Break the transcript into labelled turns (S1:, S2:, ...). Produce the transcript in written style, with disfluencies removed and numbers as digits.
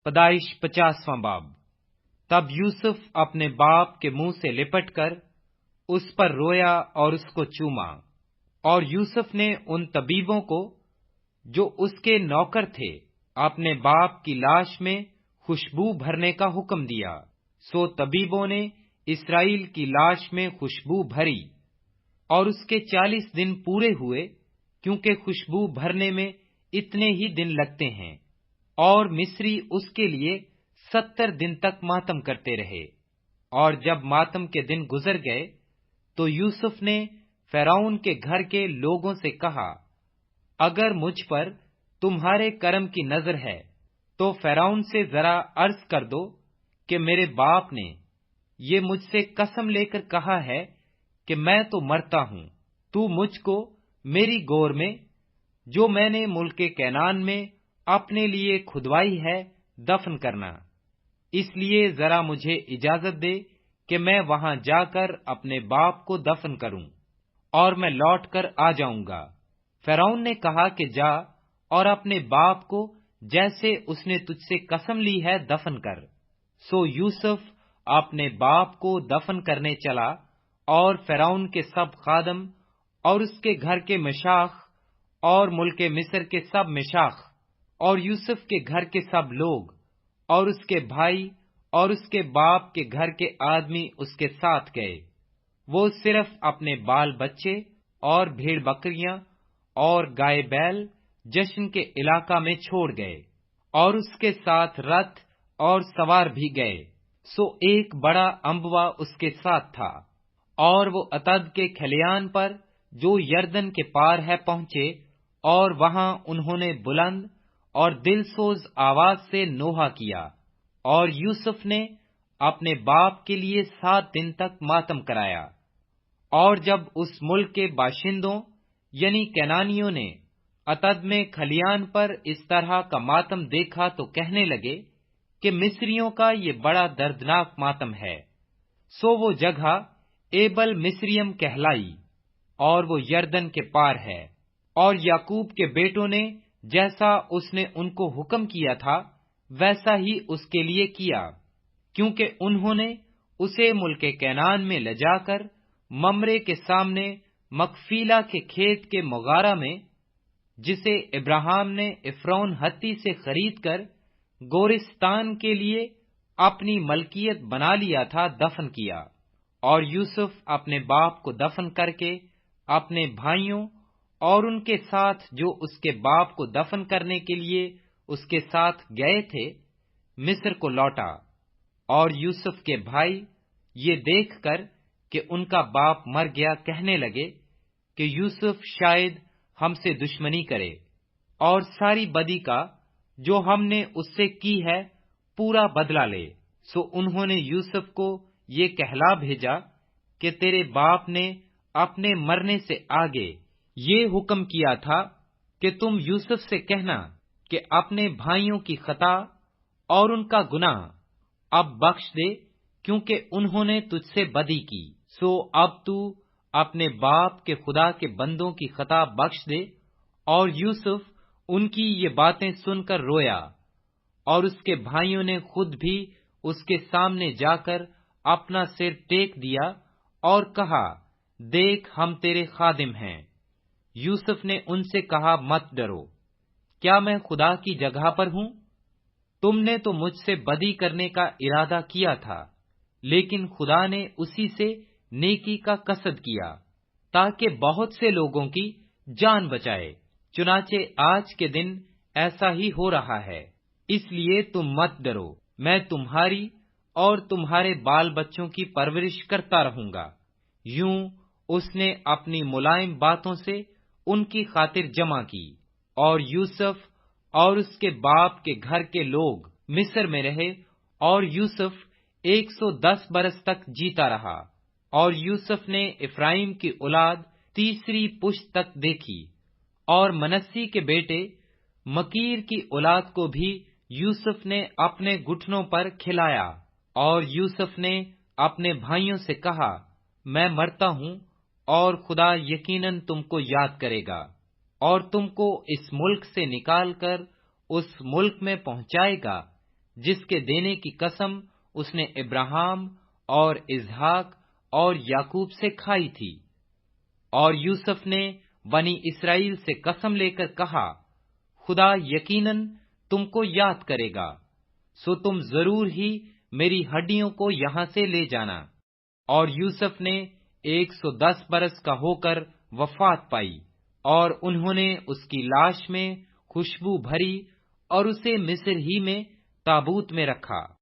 S1: پیدائش 50واں باب۔ تب یوسف اپنے باپ کے منہ سے لپٹ کر اس پر رویا اور اس کو چوما، اور یوسف نے ان طبیبوں کو جو اس کے نوکر تھے اپنے باپ کی لاش میں خوشبو بھرنے کا حکم دیا۔ سو طبیبوں نے اسرائیل کی لاش میں خوشبو بھری، اور اس کے 40 دن پورے ہوئے، کیونکہ خوشبو بھرنے میں اتنے ہی دن لگتے ہیں، اور مصری اس کے لیے 70 دن تک ماتم کرتے رہے۔ اور جب ماتم کے دن گزر گئے تو یوسف نے فرعون کے گھر کے لوگوں سے کہا، اگر مجھ پر تمہارے کرم کی نظر ہے تو فرعون سے ذرا عرض کر دو کہ میرے باپ نے یہ مجھ سے قسم لے کر کہا ہے کہ میں تو مرتا ہوں، تو مجھ کو میری گور میں جو میں نے ملک کنعان میں اپنے لیے کھدوائی ہے دفن کرنا۔ اس لیے ذرا مجھے اجازت دے کہ میں وہاں جا کر اپنے باپ کو دفن کروں، اور میں لوٹ کر آ جاؤں گا۔ فرعون نے کہا کہ جا اور اپنے باپ کو جیسے اس نے تجھ سے قسم لی ہے دفن کر۔ سو یوسف اپنے باپ کو دفن کرنے چلا، اور فرعون کے سب خادم اور اس کے گھر کے مشاخ اور ملک مصر کے سب مشاخ اور یوسف کے گھر کے سب لوگ اور اس کے بھائی اور اس کے باپ کے گھر کے آدمی اس کے ساتھ گئے۔ وہ صرف اپنے بال بچے اور بھیڑ بکریاں اور گائے بیل جشن کے علاقہ میں چھوڑ گئے، اور اس کے ساتھ رتھ اور سوار بھی گئے۔ سو ایک بڑا انبوا اس کے ساتھ تھا، اور وہ عتد کے کھلیان پر جو یردن کے پار ہے پہنچے، اور وہاں انہوں نے بلند اور دل سوز آواز سے نوحہ کیا، اور یوسف نے اپنے باپ کے لیے 7 دن تک ماتم کرایا۔ اور جب اس ملک کے باشندوں یعنی کنعانیوں نے عتد میں کھلیان پر اس طرح کا ماتم دیکھا تو کہنے لگے کہ مصریوں کا یہ بڑا دردناک ماتم ہے۔ سو وہ جگہ ایبل مصریم کہلائی، اور وہ یردن کے پار ہے۔ اور یعقوب کے بیٹوں نے جیسا اس نے ان کو حکم کیا تھا ویسا ہی اس کے لیے کیا، کیونکہ انہوں نے اسے ملک کنعان میں لجا کر ممرے کے سامنے مکفیلا کے کھیت کے مغارہ میں، جسے ابراہیم نے عفرون ہتی سے خرید کر گورستان کے لیے اپنی ملکیت بنا لیا تھا، دفن کیا۔ اور یوسف اپنے باپ کو دفن کر کے اپنے بھائیوں اور ان کے ساتھ جو اس کے باپ کو دفن کرنے کے لیے اس کے ساتھ گئے تھے مصر کو لوٹا۔ اور یوسف کے بھائی یہ دیکھ کر کہ ان کا باپ مر گیا کہنے لگے کہ یوسف شاید ہم سے دشمنی کرے اور ساری بدی کا جو ہم نے اس سے کی ہے پورا بدلہ لے۔ سو انہوں نے یوسف کو یہ کہلا بھیجا کہ تیرے باپ نے اپنے مرنے سے آگے یہ حکم کیا تھا کہ تم یوسف سے کہنا کہ اپنے بھائیوں کی خطا اور ان کا گناہ اب بخش دے، کیونکہ انہوں نے تجھ سے بدی کی۔ سو اب تو اپنے باپ کے خدا کے بندوں کی خطا بخش دے۔ اور یوسف ان کی یہ باتیں سن کر رویا، اور اس کے بھائیوں نے خود بھی اس کے سامنے جا کر اپنا سر ٹیک دیا اور کہا، دیکھ ہم تیرے خادم ہیں۔ یوسف نے ان سے کہا، مت ڈرو، کیا میں خدا کی جگہ پر ہوں؟ تم نے تو مجھ سے بدی کرنے کا ارادہ کیا تھا، لیکن خدا نے اسی سے نیکی کا قصد کیا تاکہ بہت سے لوگوں کی جان بچائے۔ چنانچہ آج کے دن ایسا ہی ہو رہا ہے، اس لیے تم مت ڈرو، میں تمہاری اور تمہارے بال بچوں کی پرورش کرتا رہوں گا۔ یوں اس نے اپنی ملائم باتوں سے ان کی خاطر جمع کی۔ اور یوسف اور اس کے باپ کے گھر کے لوگ مصر میں رہے، اور یوسف 110 برس تک جیتا رہا۔ اور یوسف نے افرائیم کی اولاد تیسری پشت تک دیکھی، اور منسی کے بیٹے مکیر کی اولاد کو بھی یوسف نے اپنے گھٹنوں پر کھلایا۔ اور یوسف نے اپنے بھائیوں سے کہا، میں مرتا ہوں، اور خدا یقیناً تم کو یاد کرے گا، اور تم کو اس ملک سے نکال کر اس ملک میں پہنچائے گا جس کے دینے کی قسم اس نے ابراہیم اور اسحاق اور یعقوب سے کھائی تھی۔ اور یوسف نے بنی اسرائیل سے قسم لے کر کہا، خدا یقیناً تم کو یاد کرے گا، سو تم ضرور ہی میری ہڈیوں کو یہاں سے لے جانا۔ اور یوسف نے 110 برس کا ہو کر وفات پائی، اور انہوں نے اس کی لاش میں خوشبو بھری اور اسے مصر ہی میں تابوت میں رکھا۔